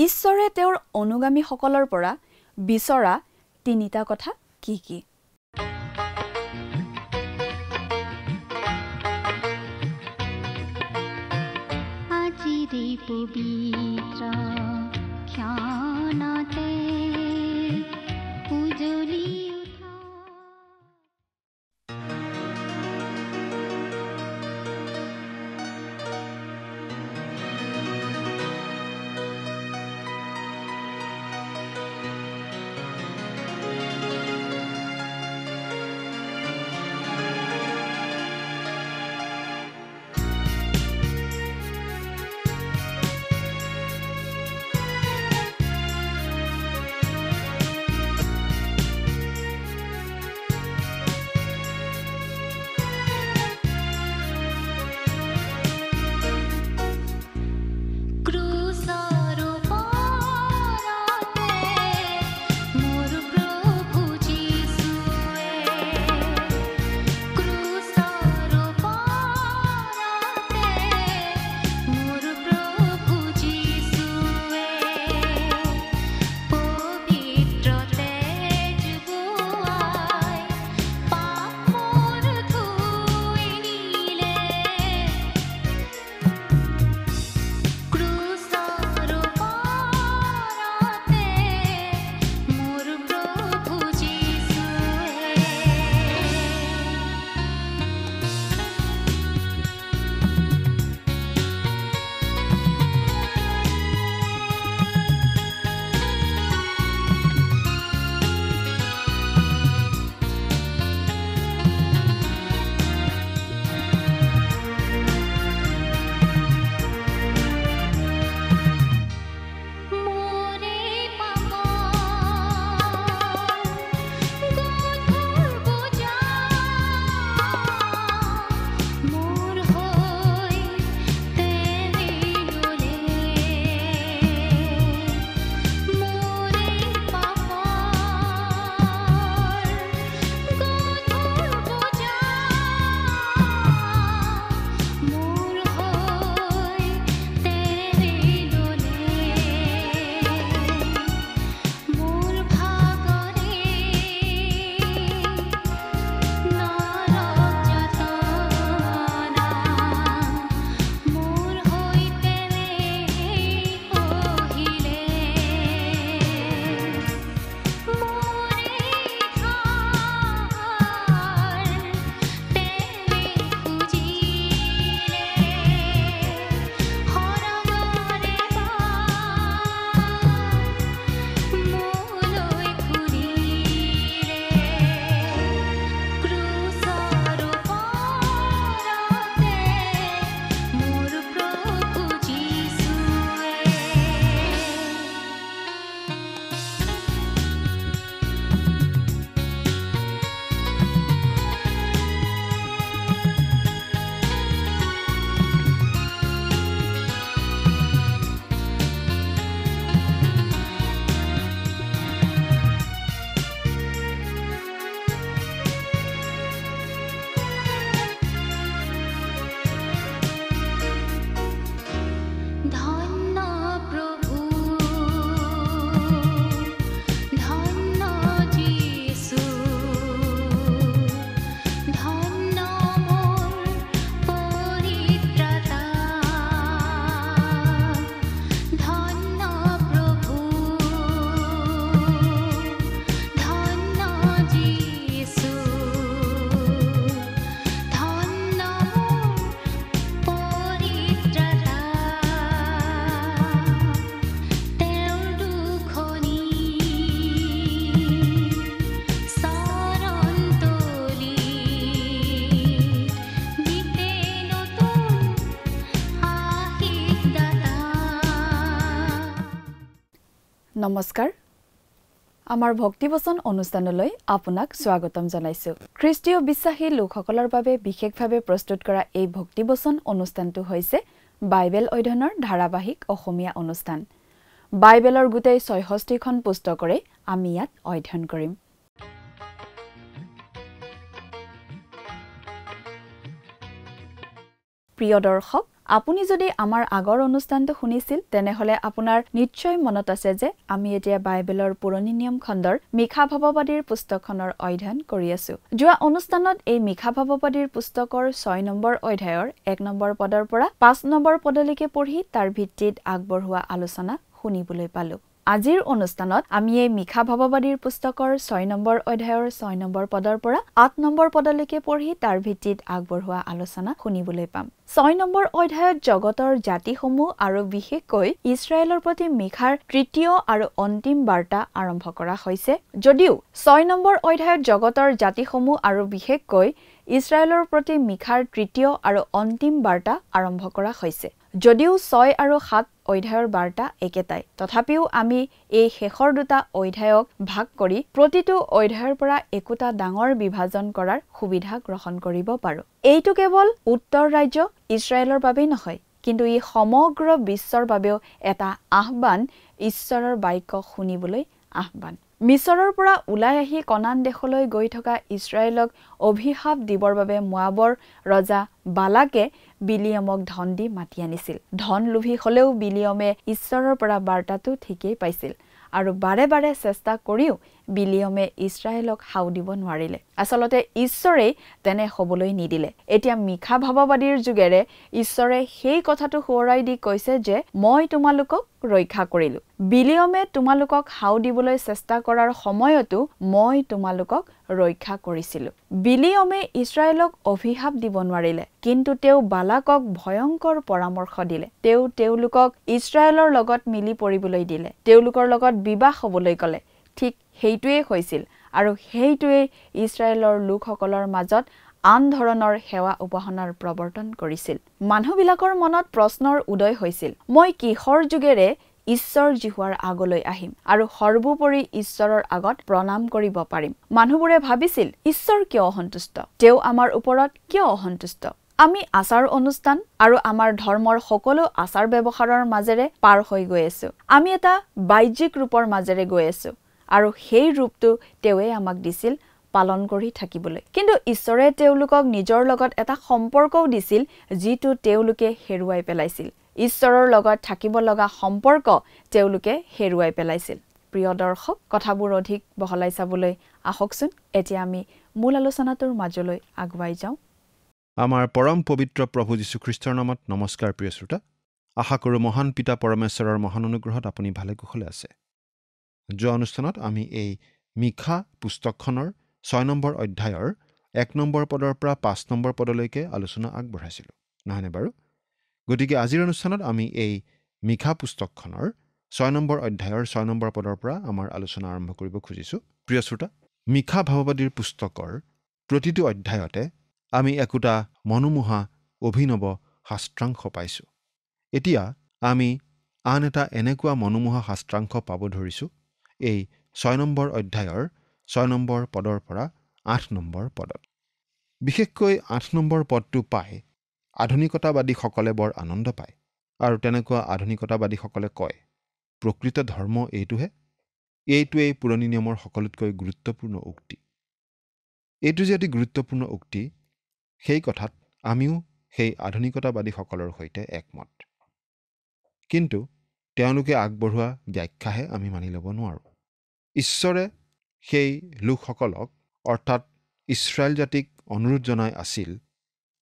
ঈশ্বৰে তেওঁৰ অনুগামীসকলৰ পৰা বিচৰা তিনিটা কথা কি কি? আজিৰে পবিত্ৰ ক্ষণতে উজলি উঠা নমস্কাৰ আমাৰ ভক্তিবচন অনুষ্ঠানলৈ আপোনাক স্বাগতম জনাইছো খ্ৰীষ্টীয় বিশ্বাসী লোকসকলৰ বাবে বিশেষভাৱে প্ৰস্তুত কৰা এই ভক্তিবচন অনুষ্ঠানটো হৈছে বাইবেল অধ্যয়নৰ ধাৰাবাহিক অসমীয়া অনুষ্ঠান বাইবেলৰ গোটেই ৬৬খন পুস্তকৰে আমি ইয়াত অধ্যয়ন কৰিম প্ৰিয় দৰ্শক আপুনি যদি আমাৰ আগৰ অনুষ্ঠানটো শুনিছিল তেনেহলে আপোনাৰ নিশ্চয় মনত আছে যে আমি এতিয়া বাইবেলৰ পুৰণি নিয়ম খণ্ডৰ মিখা ভাৱবাদীৰ পুস্তকখনৰ অধ্যয়ন কৰি আছো। যোৱা অনুষ্ঠানত এই মিখা ভাৱবাদীৰ পুস্তকৰ 6 নম্বৰ অধ্যায়ৰ 1 নম্বৰ পদৰ পৰা 5 নম্বৰ পদলৈকে পঢ়ি তাৰ ভিত্তিত আগবঢ়োৱা আলোচনা শুনিবলৈ পালো। আজিৰ অনুষ্ঠানত আমি এই মিখা ভাৱবাদীৰ পুস্তকৰ 6 নম্বৰ অধ্যায়ৰ 6 নম্বৰ পদৰ পৰা 8 নম্বৰ পদলৈকে পঢ়ি তাৰ ভিত্তিত আগবঢ়োৱা আলোচনা শুনিবলৈ পাম। 6 নম্বৰ অধ্যায়ত জগতৰ জাতিসমূহ আৰু বিশেষকৈ ইছৰাইলৰ প্ৰতি মিখাৰ তৃতীয় আৰু অন্তিম বাৰ্তা আৰম্ভ কৰা হৈছে। যদিও 6 নম্বৰ অধ্যায়ত জগতৰ জাতিসমূহ আৰু বিশেষকৈ ইছৰাইলৰ প্ৰতি মিখাৰ তৃতীয় আৰু অন্তিম বাৰ্তা আৰম্ভ কৰা হৈছে। যদিও 6 আৰু 7 অধ্যায়ৰ বাৰ্তা একেটাই, তথাপিও আমি এই শেষৰ দুটা অধ্যায়ক ভাগ কৰি প্ৰতিটো অধ্যায়ৰ পৰা একোটা ডাঙৰ বিভাজন কৰাৰ সুবিধা গ্ৰহণ কৰিব পাৰো। এইটো কেৱল উত্তৰ ৰাজ্য ইছৰাইলৰ বাবেই নহয়, কিন্তু ই সমগ্ৰ বিশ্বৰ বাবেও এটা আহ্বান, ঈশ্বৰৰ বাক্য শুনিবলৈ আহ্বান। মিছৰৰ পৰা ওলাই আহি কনান দেশলৈ গৈ থকা ইছৰাইলক অভিশাপ দিবৰ বাবে মোৱাবৰ ৰজা বালাকে বিলিয়মক ধন দি মাতি আনিছিল। ধন লোভী হলেও বিলিয়মে ঈশ্বৰৰ পৰা বাৰ্তাটো ঠিকেই পাইছিল আৰু বাৰে বাৰে চেষ্টা কৰিও বিলিয়মে ইছৰাইলক হাও দিব নোৱাৰিলে। আচলতে ঈশ্বৰেই তেনে হবলৈ নিদিলে। এতিয়া মিখা ভাৱবাদীৰ যোগেৰে ঈশ্বৰে সেই কথাটো সোঁৱৰাই দি কৈছে যে মই তোমালোকক ৰক্ষা কৰিলো। বিলিয়মে তোমালোকক হাও দিবলৈ চেষ্টা কৰাৰ সময়তো মই তোমালোকক ৰক্ষা কৰিছিলো। বিলিয়মে ইছৰাইলক অভিশাপ দিব নোৱাৰিলে, কিন্তু তেওঁ বালাকক ভয়ংকৰ পৰামৰ্শ দিলে। তেওঁ তেওঁলোকক ইছৰাইলৰ লগত মিলি পৰিবলৈ দিলে, তেওঁলোকৰ লগত বিবাহ হবলৈ ক'লে। ঠিক সেইটোৱেই হৈছিল আৰু সেইটোৱেই ইছৰাইলৰ লোকসকলৰ মাজত আন ধৰণৰ সেৱা উপাসনাৰ প্ৰৱৰ্তন কৰিছিল। মানুহবিলাকৰ মনত প্ৰশ্নৰ উদয় হৈছিল, মই কিহৰ যোগেৰে ঈশ্বৰ জিহুৱাৰ আগলৈ আহিম আৰু সৰ্বোপৰি ঈশ্বৰৰ আগত প্ৰণাম কৰিব পাৰিম? মানুহবোৰে ভাবিছিল, ঈশ্বৰ কিয় অসন্তুষ্ট? তেওঁ আমাৰ ওপৰত কিয় অসন্তুষ্ট? আমি আচাৰ অনুষ্ঠান আৰু আমাৰ ধৰ্মৰ সকলো আচাৰ ব্যৱহাৰৰ মাজেৰে পাৰ হৈ গৈ আছো। আমি এটা বাহ্যিক ৰূপৰ মাজেৰে গৈ আছো আৰু সেই ৰূপটো তেওঁৱে আমাক দিছিল পালন কৰি থাকিবলৈ। কিন্তু ঈশ্বৰে তেওঁলোকক নিজৰ লগত এটা সম্পৰ্কও দিছিল, যিটো তেওঁলোকে হেৰুৱাই পেলাইছিল। ঈশ্বৰৰ লগত থাকিব লগা সম্পৰ্ক তেওঁলোকে হেৰুৱাই পেলাইছিল। প্ৰিয় দৰ্শক, কথাবোৰ অধিক বহলাই চাবলৈ আহকচোন এতিয়া আমি মূল আলোচনাটোৰ মাজলৈ আগুৱাই যাওঁ। আমাৰ পৰম পবিত্ৰ প্ৰভু যীশুখ্ৰীষ্টৰ নামত নমস্কাৰ প্ৰিয় শ্ৰোতা। আশা কৰোঁ মহান পিতা পৰমেশ্বৰৰ মহান অনুগ্ৰহত আপুনি ভালে কুশলে আছে। যোৱা অনুষ্ঠানত আমি এই মিখা পুস্তকখনৰ 6 নম্বৰ অধ্যায়ৰ 1 নম্বৰ পদৰ পৰা 5 নম্বৰ পদলৈকে আলোচনা আগবঢ়াইছিলোঁ, নহয়নে বাৰু? গতিকে আজিৰ অনুষ্ঠানত আমি এই মিখা পুস্তকখনৰ 6 নম্বৰ অধ্যায়ৰ 6 নম্বৰ পদৰ পৰা আমাৰ আলোচনা আৰম্ভ কৰিব খুজিছোঁ। প্ৰিয় শ্ৰোতা, মিখা ভাৱবাদীৰ পুস্তকৰ প্ৰতিটো অধ্যায়তে আমি একোটা মনোমোহা অভিনৱ শাস্ত্ৰাংশ পাইছোঁ। এতিয়া আমি আন এটা এনেকুৱা মনোমোহা শাস্ত্ৰাংশ পাব ধৰিছোঁ এই 6 নম্বৰ অধ্যায়ৰ 6 নম্বৰ পদৰ পৰা 8 নম্বৰ পদত। বিশেষকৈ 8 নম্বৰ পদটো পাই আধুনিকতাবাদীসকলে বৰ আনন্দ পায় আৰু তেনেকুৱা আধুনিকতাবাদীসকলে কয়, প্ৰকৃত ধৰ্ম এইটোহে, এইটোৱেই পুৰণি নিয়মৰ সকলোতকৈ গুৰুত্বপূৰ্ণ উক্তি। এইটো যে অতি গুৰুত্বপূৰ্ণ উক্তি, সেই কথাত আমিও সেই আধুনিকতাবাদীসকলৰ সৈতে একমত। কিন্তু তেওঁলোকে আগবঢ়োৱা ব্যাখ্যাহে আমি মানি ল'ব নোৱাৰোঁ। ঈশ্বৰে সেই লোকসকলক অৰ্থাৎ ইছৰাইল জাতিক অনুৰোধ জনাই আছিল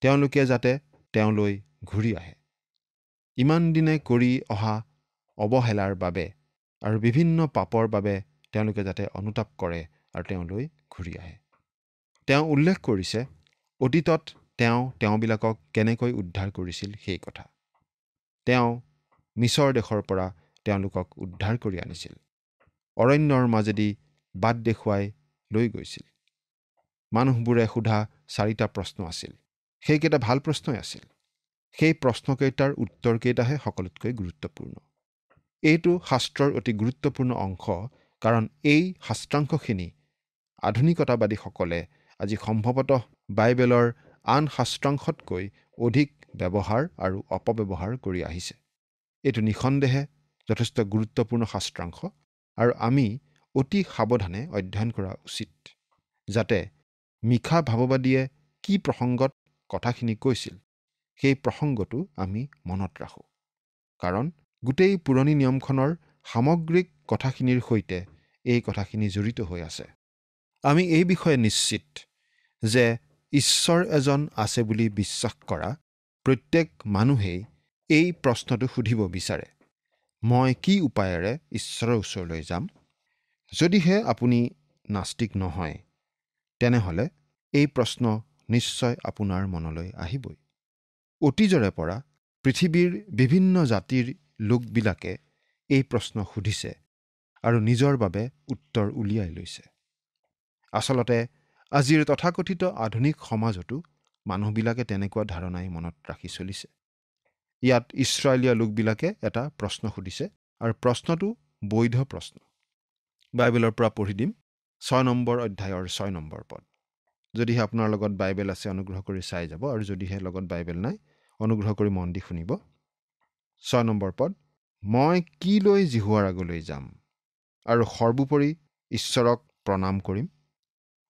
তেওঁলোকে যাতে তেওঁলৈ ঘূৰি আহে। ইমান দিনে কৰি অহা অৱহেলাৰ বাবে আৰু বিভিন্ন পাপৰ বাবে তেওঁলোকে যাতে অনুতাপ কৰে আৰু তেওঁলৈ ঘূৰি আহে। তেওঁ উল্লেখ কৰিছে অতীতত তেওঁবিলাকক কেনেকৈ উদ্ধাৰ কৰিছিল সেই কথা। তেওঁ মিছৰ দেশৰ পৰা তেওঁলোকক উদ্ধাৰ কৰি আনিছিল, অৰণ্যৰ মাজেদি বাট দেখুৱাই লৈ গৈছিল। মানুহবোৰে সোধা 4টা প্ৰশ্ন আছিল, সেইকেইটা ভাল প্ৰশ্নই আছিল। সেই প্ৰশ্নকেইটাৰ উত্তৰকেইটাহে সকলোতকৈ গুৰুত্বপূৰ্ণ। এইটো শাস্ত্ৰৰ অতি গুৰুত্বপূৰ্ণ অংশ, কাৰণ এই শাস্ত্ৰাংশখিনি আধুনিকতাবাদীসকলে আজি সম্ভৱতঃ বাইবেলৰ আন শাস্ত্ৰাংশতকৈ অধিক ব্যৱহাৰ আৰু অপব্যৱহাৰ কৰি আহিছে। এইটো নিঃসন্দেহে যথেষ্ট গুৰুত্বপূৰ্ণ শাস্ত্ৰাংশ আৰু আমি অতি সাৱধানে অধ্যয়ন কৰা উচিত, যাতে মিখা ভাৱবাদীয়ে কি প্ৰসংগত কথাখিনি কৈছিল সেই প্ৰসংগটো আমি মনত ৰাখোঁ। কাৰণ গোটেই পুৰণি নিয়মখনৰ সামগ্ৰিক কথাখিনিৰ সৈতে এই কথাখিনি জড়িত হৈ আছে। আমি এই বিষয়ে নিশ্চিত যে ঈশ্বৰ এজন আছে বুলি বিশ্বাস কৰা প্ৰত্যেক মানুহেই এই প্ৰশ্নটো সুধিব বিচাৰে, মই কি উপায়েৰে ঈশ্বৰৰ ওচৰলৈ যাম? যদিহে আপুনি নাস্তিক নহয়, তেনেহ'লে এই প্ৰশ্ন নিশ্চয় আপোনাৰ মনলৈ আহিবই। অতীজৰে পৰা পৃথিৱীৰ বিভিন্ন জাতিৰ লোকবিলাকে এই প্ৰশ্ন সুধিছে আৰু নিজৰ বাবে উত্তৰ উলিয়াই লৈছে। আচলতে আজিৰ তথাকথিত আধুনিক সমাজতো মানুহবিলাকে তেনেকুৱা ধাৰণাই মনত ৰাখি চলিছে। ইয়াত ইছৰাইলীয়া লোকবিলাকে এটা প্ৰশ্ন সুধিছে আৰু প্ৰশ্নটো বৈধ প্ৰশ্ন। বাইবেলৰ পৰা পঢ়ি দিম 6 নম্বৰ অধ্যায়ৰ 6 নম্বৰ পদ। যদিহে আপোনাৰ লগত বাইবেল আছে অনুগ্ৰহ কৰি চাই যাব, আৰু যদিহে লগত বাইবেল নাই অনুগ্ৰহ কৰি মন দি শুনিব। 6 নম্বৰ পদ, মই কি লৈ জিহুৱাৰ আগলৈ যাম আৰু সৰ্বোপৰি ঈশ্বৰক প্ৰণাম কৰিম?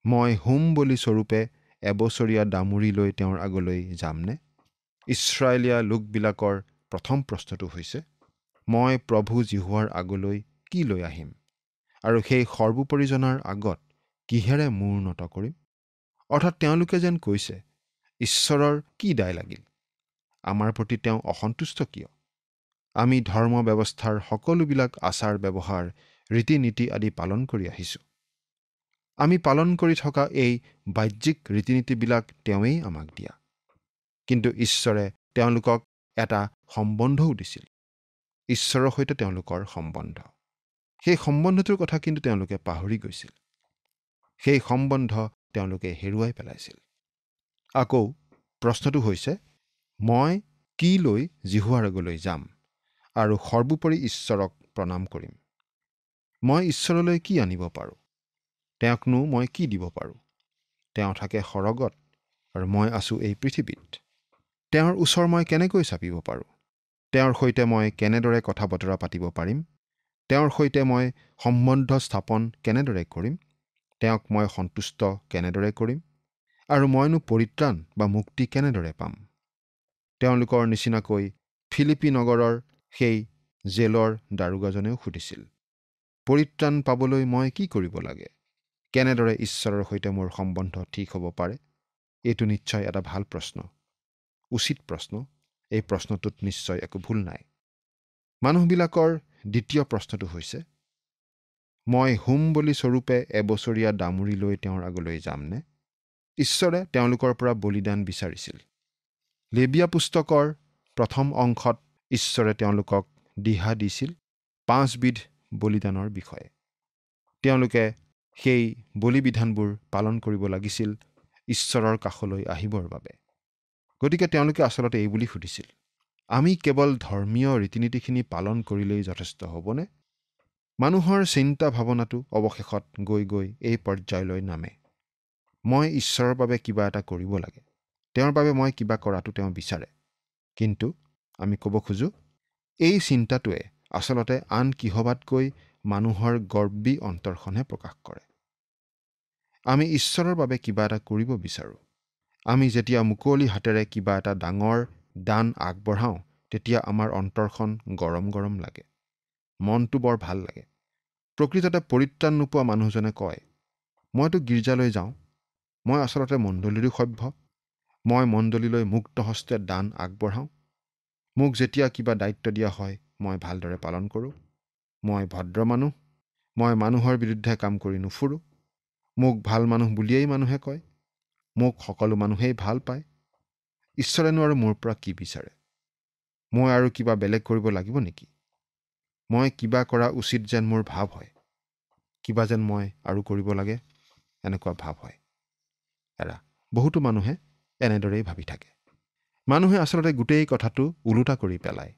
মই হোম বলি স্বৰূপে এবছৰীয়া দামুৰি লৈ তেওঁৰ আগলৈ যামনে? ইছৰাইলীয়া লোকবিলাকৰ প্ৰথম প্ৰশ্নটো হৈছে, মই প্ৰভু জিহুৱাৰ আগলৈ কি লৈ আহিম আৰু সেই সৰ্বোপৰিজনাৰ আগত কিহেৰে মূৰ নত কৰিম? অৰ্থাৎ তেওঁলোকে যেন কৈছে, ঈশ্বৰৰ কি দায় লাগিল? আমাৰ প্ৰতি তেওঁ অসন্তুষ্ট কিয়? আমি ধৰ্ম ব্যৱস্থাৰ সকলোবিলাক আচাৰ ব্যৱহাৰ, ৰীতি নীতি আদি পালন কৰি আহিছোঁ। আমি পালন কৰি থকা এই বাহ্যিক ৰীতি নীতিবিলাক তেওঁৱেই আমাক দিয়া। কিন্তু ঈশ্বৰে তেওঁলোকক এটা সম্বন্ধও দিছিল। ঈশ্বৰৰ সৈতে তেওঁলোকৰ সম্বন্ধ। সেই সম্বন্ধটোৰ কথা কিন্তু তেওঁলোকে পাহৰি গৈছিল। সেই সম্বন্ধ তেওঁলোকে হেৰুৱাই পেলাইছিল। আকৌ প্ৰশ্নটো হৈছে, মই কি লৈ জিহুৱাৰ আগলৈ যাম আৰু সৰ্বোপৰি ঈশ্বৰক প্ৰণাম কৰিম? মই ঈশ্বৰলৈ কি আনিব পাৰোঁ? তেওঁকনো মই কি দিব পাৰোঁ? তেওঁ থাকে সৰগত আৰু মই আছোঁ এই পৃথিৱীত। তেওঁৰ ওচৰ মই কেনেকৈ চাপিব পাৰোঁ? তেওঁৰ সৈতে মই কেনেদৰে কথা বতৰা পাতিব পাৰিম? তেওঁৰ সৈতে মই সম্বন্ধ স্থাপন কেনেদৰে কৰিম? তেওঁক মই সন্তুষ্ট কেনেদৰে কৰিম? আৰু মইনো পৰিত্ৰাণ বা মুক্তি কেনেদৰে পাম? তেওঁলোকৰ নিচিনাকৈ ফিলিপি নগৰৰ সেই জেলৰ দাৰোগাজনেও সুধিছিল, পৰিত্ৰাণ পাবলৈ মই কি কৰিব লাগে? কেনেদৰে ঈশ্বৰৰ সৈতে মোৰ সম্বন্ধ ঠিক হ'ব পাৰে? এইটো নিশ্চয় এটা ভাল প্ৰশ্ন, উচিত প্ৰশ্ন। এই প্ৰশ্নটোত নিশ্চয় একো ভুল নাই। মানুহবিলাকৰ দ্বিতীয় প্ৰশ্নটো হৈছে, মই হোম বলি স্বৰূপে এবছৰীয়া দামুৰি লৈ তেওঁৰ আগলৈ যামনে? ঈশ্বৰে তেওঁলোকৰ পৰা বলিদান বিচাৰিছিল। লেবিয়া পুস্তকৰ প্ৰথম অংশত ঈশ্বৰে তেওঁলোকক দিহা দিছিল 5 বিধ বলিদানৰ বিষয়ে। তেওঁলোকে সেই বলিবিধানবোৰ পালন কৰিব লাগিছিল ঈশ্বৰৰ কাষলৈ আহিবৰ বাবে। গতিকে তেওঁলোকে আচলতে এই বুলি সুধিছিল, আমি কেৱল ধৰ্মীয় ৰীতি নীতিখিনি পালন কৰিলেই যথেষ্ট হ'বনে? মানুহৰ চিন্তা ভাৱনাটো অৱশেষত গৈ গৈ এই পৰ্যায়লৈ নামে, মই ঈশ্বৰৰ বাবে কিবা এটা কৰিব লাগে, তেওঁৰ বাবে মই কিবা কৰাটো তেওঁ বিচাৰে। কিন্তু আমি ক'ব খোজোঁ, এই চিন্তাটোৱে আচলতে আন কিহবাতকৈ মানুহৰ গৰ্বী অন্তৰখনহে প্ৰকাশ কৰে। আমি ঈশ্বৰৰ বাবে কিবা এটা কৰিব বিচাৰোঁ। আমি যেতিয়া মুকলি হাতেৰে কিবা এটা ডাঙৰ দান আগবঢ়াওঁ, তেতিয়া আমাৰ অন্তৰখন গৰম গৰম লাগে, মনটো বৰ ভাল লাগে। প্ৰকৃততে পৰিত্ৰাণ নোপোৱা মানুহজনে কয়, মইতো গীৰ্জালৈ যাওঁ, মই আচলতে মণ্ডলীৰো সভ্য, মই মণ্ডলীলৈ মুক্ত হস্তে দান আগবঢ়াওঁ, মোক যেতিয়া কিবা দায়িত্ব দিয়া হয় মই ভালদৰে পালন কৰোঁ, মই ভদ্ৰ মানুহ, মই মানুহৰ বিৰুদ্ধে কাম কৰি নুফুৰোঁ, মোক ভাল মানুহ বুলিয়েই মানুহে কয়, মোক সকলো মানুহেই ভাল পায়। ঈশ্বৰেনো আৰু মোৰ পৰা কি বিচাৰে? মই আৰু কিবা বেলেগ কৰিব লাগিব নেকি? মই কিবা কৰা উচিত যেন মোৰ ভাৱ হয়, কিবা যেন মই আৰু কৰিব লাগে এনেকুৱা ভাৱ হয়। বহুতো মানুহে এনেদৰেই ভাবি থাকে। মানুহে আচলতে গোটেই কথাটো ওলোটা কৰি পেলায়।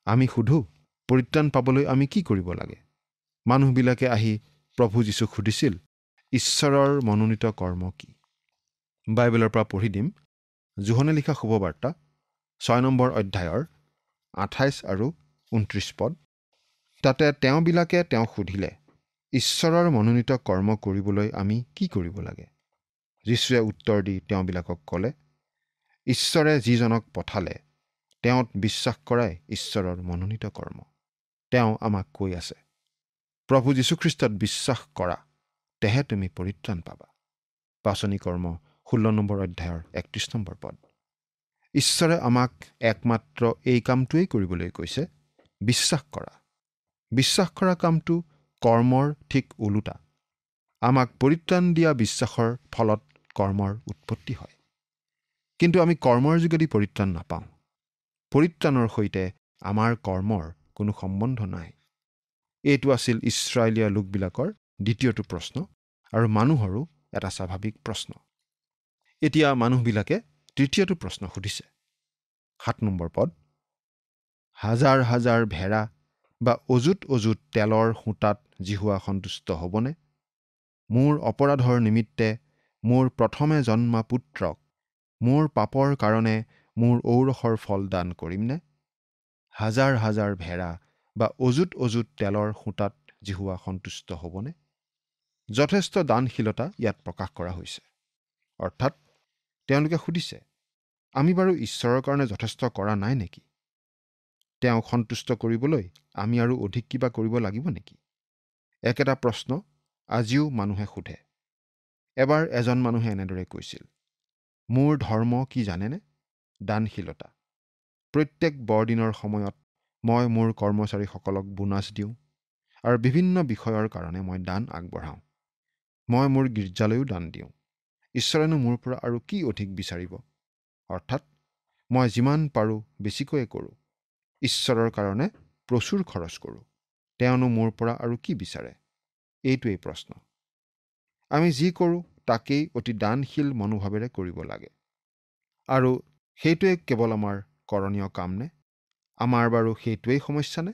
আমি সুধোঁ, পৰিত্ৰাণ পাবলৈ আমি কি কৰিব লাগে? মানুহবিলাকে আহি প্ৰভু যীশুক সুধিছিল, ঈশ্বৰৰ মনোনীত কৰ্ম কি? বাইবেলৰ পৰা পঢ়ি দিম যোহনে লিখা শুভবাৰ্তা 6 নম্বৰ অধ্যায়ৰ 28 আৰু 29 পদ। তাতে তেওঁবিলাকে তেওঁক সুধিলে, ঈশ্বৰৰ মনোনীত কৰ্ম কৰিবলৈ আমি কি কৰিব লাগে? যীশুৱে উত্তৰ দি তেওঁবিলাকক ক'লে, ঈশ্বৰে যিজনক পঠালে তেওঁত বিশ্বাস কৰাই ঈশ্বৰৰ মনোনীত কৰ্ম। তেওঁ আমাক কৈ আছে, প্ৰভু যীশুখ্ৰীষ্টত বিশ্বাস কৰা, তেহে তুমি পৰিত্ৰাণ পাবা। পাচনি কৰ্ম 16 নম্বৰ অধ্যায়ৰ 31 নম্বৰ পদ। ঈশ্বৰে আমাক একমাত্ৰ এই কামটোৱেই কৰিবলৈ কৈছে, বিশ্বাস কৰা। বিশ্বাস কৰা কামটো কৰ্মৰ ঠিক ওলোটা। আমাক পৰিত্ৰাণ দিয়া বিশ্বাসৰ ফলত কৰ্মৰ উৎপত্তি হয়। কিন্তু আমি কৰ্মৰ যোগেদি পৰিত্ৰাণ নাপাওঁ। পৰিত্ৰাণৰ সৈতে আমাৰ কৰ্মৰ কোনো সম্বন্ধ নাই। এইটো আছিল ইছৰাইলীয়া লোকবিলাকৰ দ্বিতীয়টো প্ৰশ্ন আৰু মানুহৰো এটা স্বাভাৱিক প্ৰশ্ন। এতিয়া মানুহবিলাকে তৃতীয়টো প্ৰশ্ন সুধিছে। 7 নম্বৰ পদ। হাজাৰ হাজাৰ ভেড়া বা অযুত অযুত তেলৰ সূতাত জিহুৱা সন্তুষ্ট হ'বনে? মোৰ অপৰাধৰ নিমিত্তে মোৰ প্ৰথমে জন্মা পুত্ৰক মোৰ পাপৰ কাৰণে মোৰ ঔৰসৰ ফল দান কৰিমনে? হাজাৰ হাজাৰ ভেড়া বা অযুত অযুত তেলৰ সূতাত জিহুৱা সন্তুষ্ট হ'বনে? যথেষ্ট দানশীলতা ইয়াত প্ৰকাশ কৰা হৈছে। অৰ্থাৎ তেওঁলোকে সুধিছে, আমি বাৰু ঈশ্বৰৰ কাৰণে যথেষ্ট কৰা নাই নেকি? তেওঁক সন্তুষ্ট কৰিবলৈ আমি আৰু অধিক কিবা কৰিব লাগিব নেকি? একেটা প্ৰশ্ন আজিও মানুহে সোধে। এবাৰ এজন মানুহে এনেদৰে কৈছিল, মোৰ ধৰ্ম কি জানেনে? দানশীলতা। প্ৰত্যেক বৰদিনৰ সময়ত মই মোৰ কৰ্মচাৰীসকলক বোনাছ দিওঁ আৰু বিভিন্ন বিষয়ৰ কাৰণে মই দান আগবঢ়াওঁ। মই মোৰ গীৰ্জালৈও দান দিওঁ। ঈশ্বৰেনো মোৰ পৰা আৰু কি অধিক বিচাৰিব? অৰ্থাৎ মই যিমান পাৰোঁ বেছিকৈয়ে কৰোঁ। ঈশ্বৰৰ কাৰণে প্ৰচুৰ খৰচ কৰোঁ। তেওঁনো মোৰ পৰা আৰু কি বিচাৰে? এইটোৱেই প্ৰশ্ন। আমি যি কৰোঁ তাকেই অতি দানশীল মনোভাৱেৰে কৰিব লাগে। আৰু সেইটোৱে কেৱল আমাৰ কৰণীয় কাম নে? আমাৰ বাৰু সেইটোৱেই সমস্যা নে?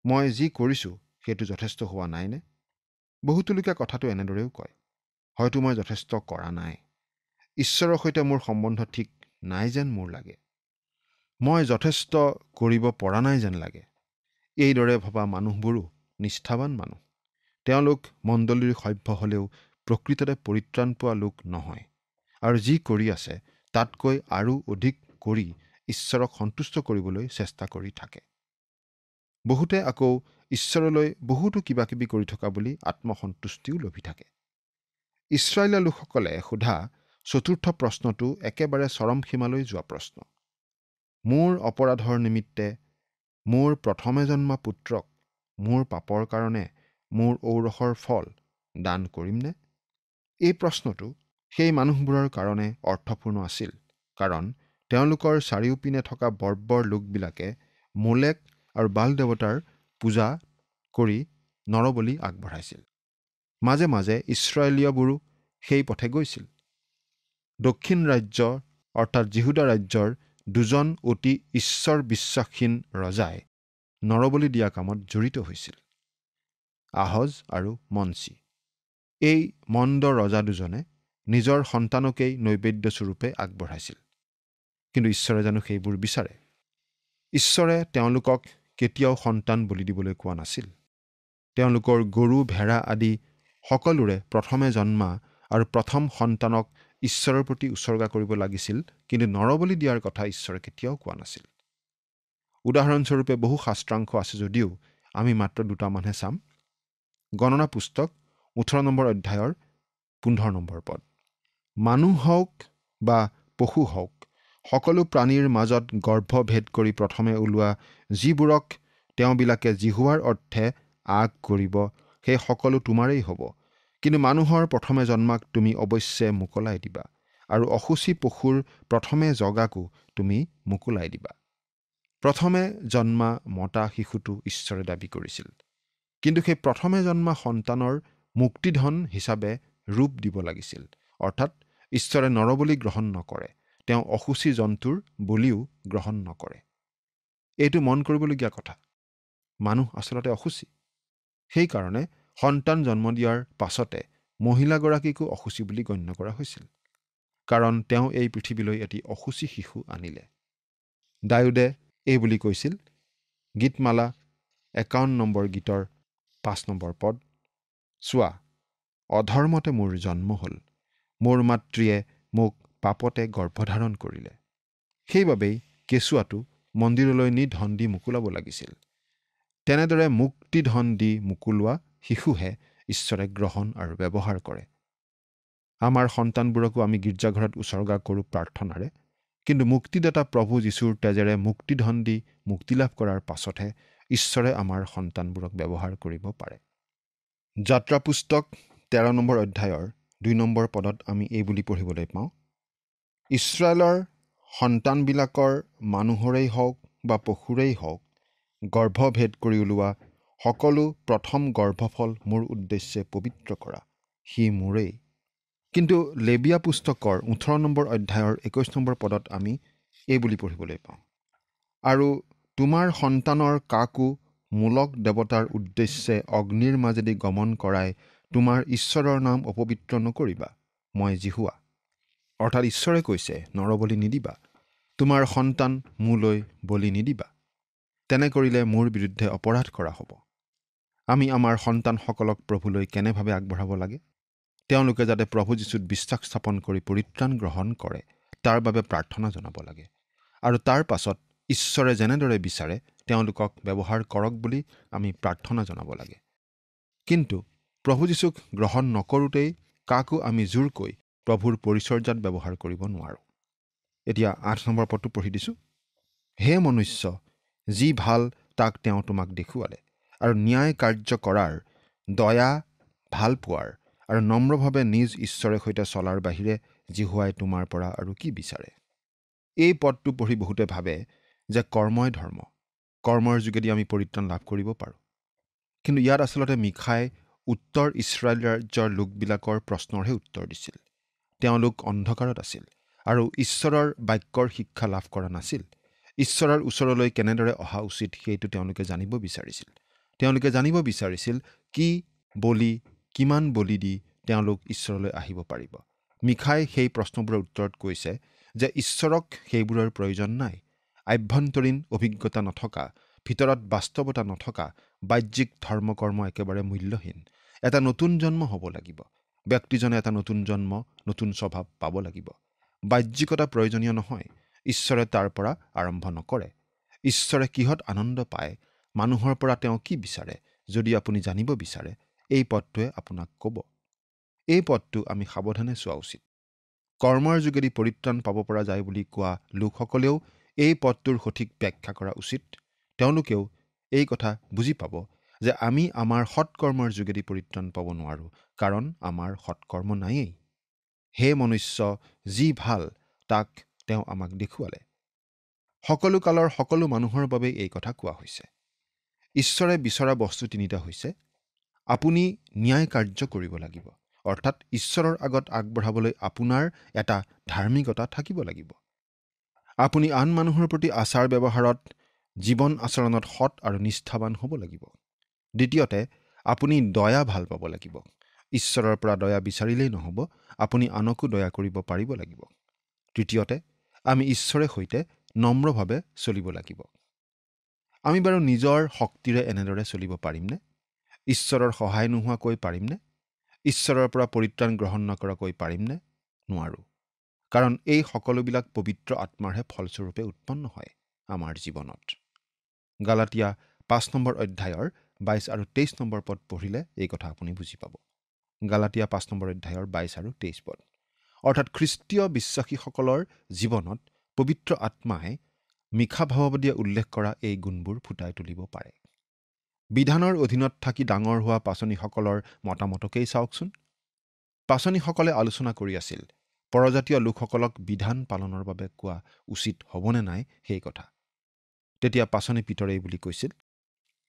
মই যি কৰিছোঁ সেইটো যথেষ্ট হোৱা নাইনে? বহুতো লোকে কথাটো এনেদৰেও কয়, হয়তো মই যথেষ্ট কৰা নাই। ঈশ্বৰৰ সৈতে মোৰ সম্বন্ধ ঠিক নাই যেন মোৰ লাগে। মই যথেষ্ট কৰিব পৰা নাই যেন লাগে। এইদৰে ভবা মানুহবোৰো নিষ্ঠাৱান মানুহ। তেওঁলোক মণ্ডলীৰ সভ্য হ'লেও প্ৰকৃততে পৰিত্ৰাণ পোৱা লোক নহয় আৰু যি কৰি আছে তাতকৈ আৰু অধিক কৰি ঈশ্বৰক সন্তুষ্ট কৰিবলৈ চেষ্টা কৰি থাকে। বহুতে আকৌ ঈশ্বৰলৈ বহুতো কিবাকিবি কৰি থকা বুলি আত্মসন্তুষ্টিও লভি থাকে। ইছৰাইলীয়া লোকসকলে সোধা চতুৰ্থ প্ৰশ্নটো একেবাৰে চৰম সীমালৈ যোৱা প্ৰশ্ন। মোৰ অপৰাধৰ নিমিত্তে মোৰ প্ৰথমে জন্মা পুত্ৰক মোৰ পাপৰ কাৰণে মোৰ ঔৰসৰ ফল দান কৰিমনে? এই প্ৰশ্নটো সেই মানুহবোৰৰ কাৰণে অৰ্থপূৰ্ণ আছিল, কাৰণ তেওঁলোকৰ চাৰিওপিনে থকা বৰ্বৰ লোকবিলাকে মোলেক আৰু বাল দেৱতাৰ পূজা কৰি নৰবলি আগবঢ়াইছিল। মাজে মাজে ইছৰাইলীয়বোৰো সেই পথে গৈছিল। দক্ষিণ ৰাজ্য অৰ্থাৎ জিহুদা ৰাজ্যৰ দুজন অতি ঈশ্বৰ বিশ্বাসহীন ৰজাই নৰবলি দিয়া কামত জড়িত হৈছিল, আহজ আৰু মনচি। এই মন্দ ৰজা দুজনে নিজৰ সন্তানকেই নৈবেদ্য স্বৰূপে আগবঢ়াইছিল। কিন্তু ঈশ্বৰে জানো সেইবোৰ বিচাৰে? ঈশ্বৰে তেওঁলোকক কেতিয়াও সন্তান বলি দিবলৈ কোৱা নাছিল। তেওঁলোকৰ গৰু ভেড়া আদি সকলোৰে প্ৰথমে জন্মা আৰু প্ৰথম সন্তানক ঈশ্বৰৰ প্ৰতি উচৰ্গা কৰিব লাগিছিল, কিন্তু নৰবলি দিয়াৰ কথা ঈশ্বৰে কেতিয়াও কোৱা নাছিল। উদাহৰণস্বৰূপে বহু শাস্ত্ৰাংশ আছে যদিও আমি মাত্ৰ দুটামানহে চাম। গণনা পুস্তক 18 নম্বৰ অধ্যায়ৰ 15 নম্বৰ পদ। মানুহ হওক বা পশু হওক, সকলো প্ৰাণীৰ মাজত গৰ্ভভেদ কৰি প্ৰথমে ওলোৱা যিবোৰক তেওঁবিলাকে জিহুৱাৰ অৰ্থে আগ কৰিব, সেই সকলো তোমাৰেই হ'ব। কিন্তু মানুহৰ প্ৰথমে জন্মাক তুমি অৱশ্যে মোকলাই দিবা, আৰু অসুচী পশুৰ প্ৰথমে জগাকো তুমি মোকলাই দিবা। প্ৰথমে জন্মা মতা শিশুটো ঈশ্বৰে দাবী কৰিছিল, কিন্তু সেই প্ৰথমে জন্মা সন্তানৰ মুক্তিধন হিচাপে ৰূপ দিব লাগিছিল। অৰ্থাৎ ঈশ্বৰে নৰবলি গ্ৰহণ নকৰে, তেওঁ অসুচী জন্তুৰ বলিও গ্ৰহণ নকৰে। এইটো মন কৰিবলগীয়া কথা। মানুহ আচলতে অসুচী। সেইকাৰণে সন্তান জন্ম দিয়াৰ পাছতে মহিলাগৰাকীকো অসুচী বুলি গণ্য কৰা হৈছিল, কাৰণ তেওঁ এই পৃথিৱীলৈ এটি অসুচী শিশু আনিলে। দাউদে এই বুলি কৈছিল, গীতমালা 51 নম্বৰ গীতৰ 5 নম্বৰ পদ, চোৱা, অধৰ্মতে মোৰ জন্ম হ'ল, মোৰ মাতৃয়ে মোক পাপতে গৰ্ভধাৰণ কৰিলে। সেইবাবেই কেঁচুৱাটো মন্দিৰলৈ নি ধন দি মোকোলাব লাগিছিল। তেনেদৰে মুক্তি ধন দি মোকোলোৱা শিশুহে ঈশ্বৰে গ্ৰহণ আৰু ব্যৱহাৰ কৰে। আমাৰ সন্তানবোৰকো আমি গীৰ্জাঘৰত উচৰ্গা কৰোঁ প্ৰাৰ্থনাৰে, কিন্তু মুক্তিদাতা প্ৰভু যীশুৰ তেজেৰে মুক্তিধন দি মুক্তিলাভ কৰাৰ পাছতহে ঈশ্বৰে আমাৰ সন্তানবোৰক ব্যৱহাৰ কৰিব পাৰে। যাত্ৰা পুস্তক 13 নম্বৰ অধ্যায়ৰ 2 নম্বৰ পদত আমি এই বুলি পঢ়িবলৈ পাওঁ, ইছৰাইলৰ সন্তানবিলাকৰ মানুহৰেই হওক বা পশুৰেই হওক গৰ্ভভেদ কৰি ওলোৱা সকলো প্ৰথম গৰ্ভফল মোৰ উদ্দেশ্যে পবিত্ৰ কৰা, সি মোৰেই। কিন্তু লেবিয়া পুস্তকৰ 18 নম্বৰ অধ্যায়ৰ 21 নম্বৰ পদত আমি এই বুলি পঢ়িবলৈ পাওঁ, আৰু তোমাৰ সন্তানৰ কাকো মূলক দেৱতাৰ উদ্দেশ্যে অগ্নিৰ মাজেদি গমন কৰাই তোমাৰ ঈশ্বৰৰ নাম অপবিত্ৰ নকৰিবা, মই জিহুৱা। অৰ্থাৎ ঈশ্বৰে কৈছে, নৰবলি নিদিবা, তোমাৰ সন্তান মোলৈ বলি নিদিবা। তেনে কৰিলে মোৰ বিৰুদ্ধে অপৰাধ কৰা হ'ব। আমি আমাৰ সন্তানসকলক প্ৰভুলৈ কেনেভাৱে আগবঢ়াব লাগে? তেওঁলোকে যাতে প্ৰভু যীশুত বিশ্বাস স্থাপন কৰি পৰিত্ৰাণ গ্ৰহণ কৰে তাৰ বাবে প্ৰাৰ্থনা জনাব লাগে, আৰু তাৰ পাছত ঈশ্বৰে যেনেদৰে বিচাৰে তেওঁলোকক ব্যৱহাৰ কৰক বুলি আমি প্ৰাৰ্থনা জনাব লাগে। কিন্তু প্ৰভু যীশুক গ্ৰহণ নকৰোঁতেই কাকো আমি জোৰকৈ প্ৰভুৰ পৰিচৰ্যাত ব্যৱহাৰ কৰিব নোৱাৰোঁ। এতিয়া 8 নম্বৰ পদটো পঢ়ি দিছোঁ। হে মনুষ্য, যি ভাল তাক তেওঁ তোমাক দেখুৱালে, আৰু ন্যায় কাৰ্য কৰাৰ, দয়া, ভাল পোৱাৰ আৰু নম্ৰভাৱে নিজ ঈশ্বৰে সৈতে চলাৰ বাহিৰে জিহুৱাই তোমাৰ পৰা আৰু কি বিচাৰে? এই পদটো পঢ়ি বহুতে ভাবে যে কৰ্মই ধৰ্ম, কৰ্মৰ যোগেদি আমি পৰিত্ৰাণ লাভ কৰিব পাৰোঁ। কিন্তু ইয়াত আচলতে মিখাই উত্তৰ ইছৰাইল ৰাজ্যৰ লোকবিলাকৰ প্ৰশ্নৰহে উত্তৰ দিছিল। তেওঁলোক অন্ধকাৰত আছিল আৰু ঈশ্বৰৰ বাক্যৰ শিক্ষা লাভ কৰা নাছিল। ঈশ্বৰৰ ওচৰলৈ কেনেদৰে অহা উচিত সেইটো তেওঁলোকে জানিব বিচাৰিছিল। তেওঁলোকে জানিব বিচাৰিছিল কি বলি, কিমান বলি দি তেওঁলোক ঈশ্বৰলৈ আহিব পাৰিব। মিখাই সেই প্ৰশ্নবোৰৰ উত্তৰত কৈছে যে ঈশ্বৰক সেইবোৰৰ প্ৰয়োজন নাই। আভ্যন্তৰীণ অভিজ্ঞতা নথকা, ভিতৰত বাস্তৱতা নথকা বাহ্যিক ধৰ্মকৰ্ম একেবাৰে মূল্যহীন। এটা নতুন জন্ম হ'ব লাগিব। ব্যক্তিজনে এটা নতুন জন্ম, নতুন স্বভাৱ পাব লাগিব। বাহ্যিকতা প্ৰয়োজনীয় নহয়। ঈশ্বৰে তাৰ পৰা আৰম্ভ নকৰে। ঈশ্বৰে কিহত আনন্দ পায়, মানুহৰ পৰা তেওঁ কি বিচাৰে, যদি আপুনি জানিব বিচাৰে, এই পদটোৱে আপোনাক ক'ব। এই পদটো আমি সাৱধানে চোৱা উচিত। কৰ্মৰ যোগেদি পৰিত্ৰাণ পাব পৰা যায় বুলি কোৱা লোকসকলেও এই পদটোৰ সঠিক ব্যাখ্যা কৰা উচিত। তেওঁলোকেও এই কথা বুজি পাব যে আমি আমাৰ সৎকৰ্মৰ যোগেদি পৰিত্ৰাণ পাব নোৱাৰোঁ, কাৰণ আমাৰ সৎকৰ্ম নায়েই। হে মনুষ্য, যি ভাল তাক তেওঁ আমাক দেখুৱালে। সকলো কালৰ সকলো মানুহৰ বাবে এই কথা কোৱা হৈছে। ঈশ্বৰে বিচৰা বস্তু তিনিটা হৈছে, আপুনি ন্যায় কাৰ্য কৰিব লাগিব, অৰ্থাৎ ঈশ্বৰৰ আগত আগবঢ়াবলৈ আপোনাৰ এটা ধাৰ্মিকতা থাকিব লাগিব। আপুনি আন মানুহৰ প্ৰতি আচাৰ ব্যৱহাৰত, জীৱন আচৰণত সৎ আৰু নিষ্ঠাৱান হ'ব লাগিব। দ্বিতীয়তে, আপুনি দয়া ভাল পাব লাগিব। ঈশ্বৰৰ পৰা দয়া বিচাৰিলেই নহ'ব, আপুনি আনকো দয়া কৰিব পাৰিব লাগিব। তৃতীয়তে, আমি ঈশ্বৰে সৈতে নম্ৰভাৱে চলিব লাগিব। আমি বাৰু নিজৰ শক্তিৰে এনেদৰে চলিব পাৰিমনে? ঈশ্বৰৰ সহায় নোহোৱাকৈ পাৰিমনে? ঈশ্বৰৰ পৰা পৰিত্ৰাণ গ্ৰহণ নকৰাকৈ পাৰিমনে? নোৱাৰোঁ। কাৰণ এই সকলোবিলাক পবিত্ৰ আত্মাৰহে ফলস্বৰূপে উৎপন্ন হয় আমাৰ জীৱনত। গালাতিয়া 5 নম্বৰ অধ্যায়ৰ 22 আৰু 23 নম্বৰ পদ পঢ়িলে এই কথা আপুনি বুজি পাব। গালাতিয়া 5 নম্বৰ অধ্যায়ৰ 22 আৰু 23 পদ। অৰ্থাৎ খ্ৰীষ্টীয় বিশ্বাসীসকলৰ জীৱনত পবিত্ৰ আত্মাই মিখা ভাৱবাদীয়ে উল্লেখ কৰা এই গুণবোৰ ফুটাই তুলিব পাৰে। বিধানৰ অধীনত থাকি ডাঙৰ হোৱা পাচনীসকলৰ মতামতকেই চাওকচোন। পাচনীসকলে আলোচনা কৰি আছিল পৰজাতীয় লোকসকলক বিধান পালনৰ বাবে কোৱা উচিত হ'বনে নাই সেই কথা। তেতিয়া পাচনি পিতৰে বুলি কৈছিল,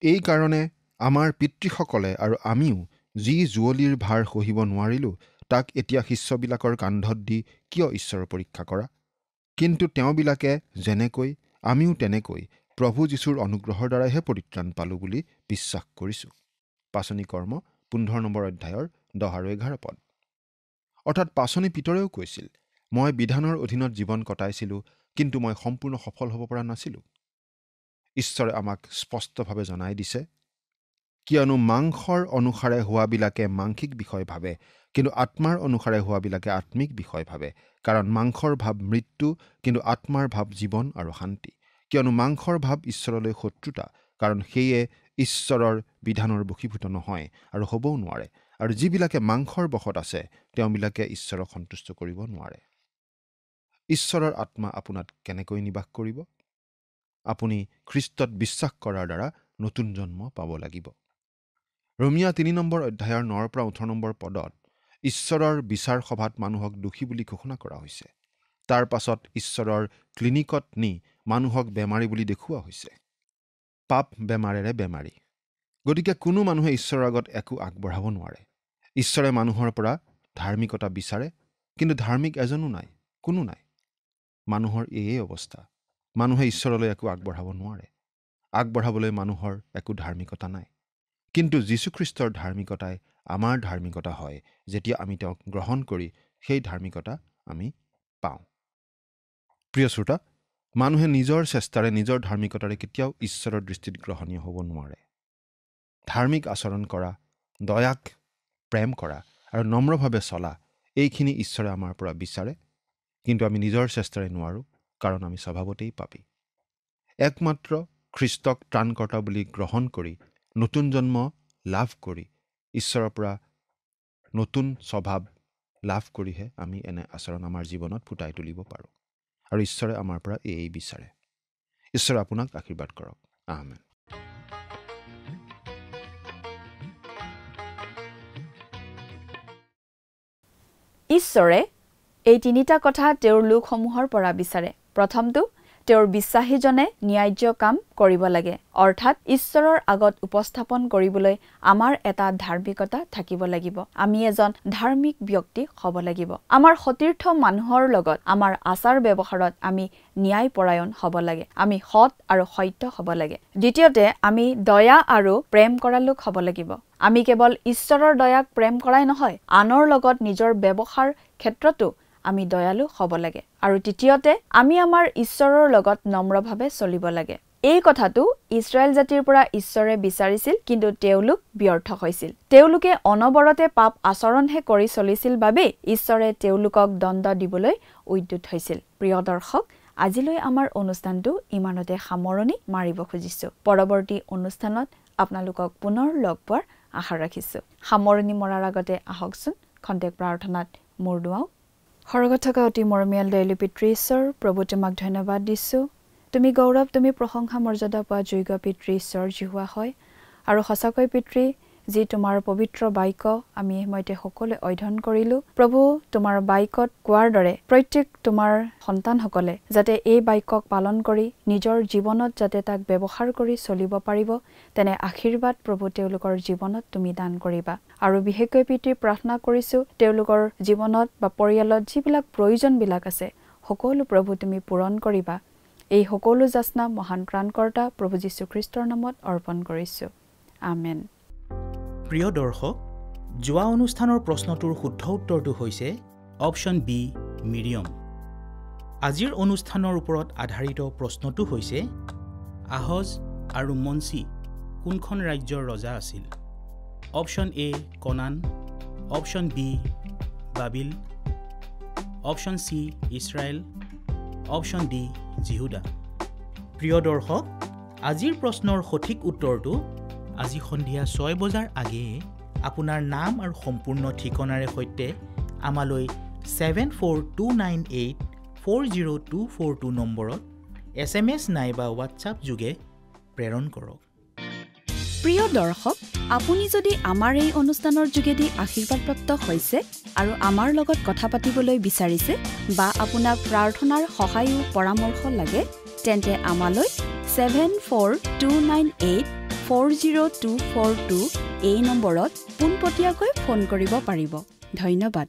এই কাৰণে আমাৰ পিতৃসকলে আৰু আমিও যি জুৱলিৰ ভাৰ সহিব নোৱাৰিলোঁ তাক এতিয়া শিষ্যবিলাকৰ কান্ধত দি কিয় ঈশ্বৰৰ পৰীক্ষা কৰা? কিন্তু তেওঁবিলাকে যেনেকৈ আমিও তেনেকৈ প্ৰভু যীশুৰ অনুগ্ৰহৰ দ্বাৰাইহে পৰিত্ৰাণ পালোঁ বুলি বিশ্বাস কৰিছোঁ। পাচনি কৰ্ম 15 নম্বৰ অধ্যায়ৰ 10 আৰু 11 পদ। অৰ্থাৎ পাচনি পিতৰেও কৈছিল, মই বিধানৰ অধীনত জীৱন কটাইছিলোঁ, কিন্তু মই সম্পূৰ্ণ সফল হ'ব পৰা নাছিলোঁ। ঈশ্বৰে আমাক স্পষ্টভাৱে জনাই দিছে, কিয়নো মাংসৰ অনুসাৰে হোৱাবিলাকে মাংসিক বিষয় ভাবে, কিন্তু আত্মাৰ অনুসাৰে হোৱাবিলাকে আত্মিক বিষয় ভাবে, কাৰণ মাংসৰ ভাৱ মৃত্যু, কিন্তু আত্মাৰ ভাৱ জীৱন আৰু শান্তি। কিয়নো মাংসৰ ভাৱ ঈশ্বৰলৈ শত্ৰুতা, কাৰণ সেয়ে ঈশ্বৰৰ বিধানৰ বশীভূত নহয় আৰু হ'বও নোৱাৰে। আৰু যিবিলাকে মাংসৰ বশত আছে তেওঁবিলাকে ঈশ্বৰক সন্তুষ্ট কৰিব নোৱাৰে। ঈশ্বৰৰ আত্মা আপোনাত কেনেকৈ নিবাস কৰিব? আপুনি খ্ৰীষ্টত বিশ্বাস কৰাৰ দ্বাৰা নতুন জন্ম পাব লাগিব। ৰোমিয়া 3 নম্বৰ অধ্যায়ৰ 9-18 পদত ঈশ্বৰৰ বিচাৰ সভাত মানুহক দোষী বুলি ঘোষণা কৰা হৈছে। তাৰ পাছত ঈশ্বৰৰ ক্লিনিকত নি মানুহক বেমাৰী বুলি দেখুওৱা হৈছে। পাপ বেমাৰেৰে বেমাৰী। গতিকে কোনো মানুহে ঈশ্বৰৰ আগত একো আগবঢ়াব নোৱাৰে। ঈশ্বৰে মানুহৰ পৰা ধাৰ্মিকতা বিচাৰে, কিন্তু ধাৰ্মিক এজনো নাই, কোনো নাই। মানুহৰ এয়ে অৱস্থা। মানুহে ঈশ্বৰলৈ একো আগবঢ়াব নোৱাৰে। আগবঢ়াবলৈ মানুহৰ একো ধাৰ্মিকতা নাই। কিন্তু যীশুখ্ৰীষ্টৰ ধাৰ্মিকতাই আমাৰ ধাৰ্মিকতা হয়, যেতিয়া আমি তেওঁক গ্ৰহণ কৰি সেই ধাৰ্মিকতা আমি পাওঁ। প্ৰিয় শ্ৰোতা, মানুহে নিজৰ চেষ্টাৰে নিজৰ ধাৰ্মিকতাৰে কেতিয়াও ঈশ্বৰৰ দৃষ্টিত গ্ৰহণীয় হ'ব নোৱাৰে। ধাৰ্মিক আচৰণ কৰা, দয়াক প্ৰেম কৰা আৰু নম্ৰভাৱে চলা, এইখিনি ঈশ্বৰে আমাৰ পৰা বিচাৰে, কিন্তু আমি নিজৰ চেষ্টাৰে নোৱাৰোঁ, কাৰণ আমি স্বভাৱতেই পাপী। একমাত্ৰ খ্ৰীষ্টক ত্ৰাণকৰ্তা বুলি গ্ৰহণ কৰি নতুন জন্ম লাভ কৰি ঈশ্বৰৰ পৰা নতুন স্বভাৱ লাভ কৰিহে আমি এনে আচৰণ আমাৰ জীৱনত ফুটাই তুলিব পাৰোঁ। আৰু ঈশ্বৰে আমাৰ পৰা এয়েই বিচাৰে। ঈশ্বৰে আপোনাক আশীৰ্বাদ কৰক। আমেন। ঈশ্বৰে এই তিনিটা কথা তেওঁৰ লোকসমূহৰ পৰা বিচাৰে। প্ৰথমটো, তেওঁৰ বিশ্বাসীজনে ন্যায্য কাম কৰিব লাগে, অৰ্থাৎ ঈশ্বৰৰ আগত উপস্থাপন কৰিবলৈ আমাৰ এটা ধাৰ্মিকতা থাকিব লাগিব। আমি এজন ধাৰ্মিক ব্যক্তি হ'ব লাগিব। আমাৰ সতীৰ্থ মানুহৰ লগত আমাৰ আচাৰ ব্যৱহাৰত আমি ন্যায়পৰায়ণ হ'ব লাগে। আমি সৎ আৰু সত্য হ'ব লাগে। দ্বিতীয়তে, আমি দয়া আৰু প্ৰেম কৰা লোক হ'ব লাগিব। আমি কেৱল ঈশ্বৰৰ দয়াক প্ৰেম কৰাই নহয়, আনৰ লগত নিজৰ ব্যৱহাৰ ক্ষেত্ৰতো আমি দয়ালু হ'ব লাগে। আৰু তৃতীয়তে, আমি আমাৰ ঈশ্বৰৰ লগত নম্ৰভাৱে চলিব লাগে। এই কথাটো ইছৰাইল জাতিৰ পৰা ঈশ্বৰে বিচাৰিছিল, কিন্তু তেওঁলোক ব্যৰ্থ হৈছিল। তেওঁলোকে অনবৰতে পাপ আচৰণহে কৰি চলিছিল বাবেই ঈশ্বৰে তেওঁলোকক দণ্ড দিবলৈ উদ্যত হৈছিল। প্ৰিয় দৰ্শক, আজিলৈ আমাৰ অনুষ্ঠানটো ইমানতে সামৰণি মাৰিব খুজিছোঁ। পৰৱৰ্তী অনুষ্ঠানত আপোনালোকক পুনৰ লগ পোৱাৰ আশা ৰাখিছোঁ। সামৰণি মৰাৰ আগতে আহকচোন খন্তেক প্ৰাৰ্থনাত মূৰ দুৱাওঁ। স্বৰ্গত থকা অতি মৰমীয়াল দয়ালু পিতৃ ঈশ্বৰ, প্ৰভু তোমাক ধন্যবাদ দিছোঁ। তুমি গৌৰৱ, তুমি প্ৰশংসা মৰ্যাদা পোৱা যোগ্য পিতৃ ঈশ্বৰ জিহুৱা হয়। আৰু সঁচাকৈ পিতৃ, যি তোমাৰ পবিত্ৰ বাক্য আমি এই সময়তে সকলোৱে অধ্যয়ন কৰিলোঁ, প্ৰভু তোমাৰ বাক্যত কোৱাৰ দৰে প্ৰত্যেক তোমাৰ সন্তানসকলে যাতে এই বাক্যক পালন কৰি নিজৰ জীৱনত যাতে তাক ব্যৱহাৰ কৰি চলিব পাৰিব, তেনে আশীৰ্বাদ প্ৰভু তেওঁলোকৰ জীৱনত তুমি দান কৰিবা। আৰু বিশেষকৈ পিতৃ প্ৰাৰ্থনা কৰিছোঁ, তেওঁলোকৰ জীৱনত বা পৰিয়ালত যিবিলাক প্ৰয়োজনবিলাক আছে সকলো প্ৰভু তুমি পূৰণ কৰিবা। এই সকলো যাচনা মহান ত্ৰাণকৰ্তা প্ৰভু যীশুখ্ৰীষ্টৰ নামত অৰ্পণ কৰিছোঁ। আমেন। প্ৰিয় দৰ্শক, যোৱা অনুষ্ঠানৰ প্ৰশ্নটোৰ শুদ্ধ উত্তৰটো হৈছে অপশ্যন বি, মিৰিয়ম। আজিৰ অনুষ্ঠানৰ ওপৰত আধাৰিত প্ৰশ্নটো হৈছে, আহজ আৰু মনচি কোনখন ৰাজ্যৰ ৰজা আছিল? অপশ্যন এ, কনান, অপশ্যন বি, বাবিল, অপশ্যন চি, ইছৰাইল, অপশ্যন ডি, জিহুদা। প্ৰিয় দৰ্শক, আজিৰ প্ৰশ্নৰ সঠিক উত্তৰটো আজি সন্ধিয়া 6 বজাৰ আগেয়ে আপোনাৰ নাম আৰু সম্পূৰ্ণ ঠিকনাৰে সৈতে আমালৈ 7429840242 নম্বৰত SMS নাইবা হোৱাটছআপ যোগে প্ৰেৰণ কৰক। প্ৰিয় দৰ্শক, আপুনি যদি আমাৰ এই অনুষ্ঠানৰ যোগেদি আশীৰ্বাদপ্ৰাপ্ত হৈছে আৰু আমাৰ লগত কথা পাতিবলৈ বিচাৰিছে বা আপোনাক প্ৰাৰ্থনাৰ সহায়ো পৰামৰ্শ লাগে, তেন্তে আমালৈ 7429840242 এই নম্বৰত পোনপটীয়াকৈ ফোন কৰিব পাৰিব। ধন্যবাদ।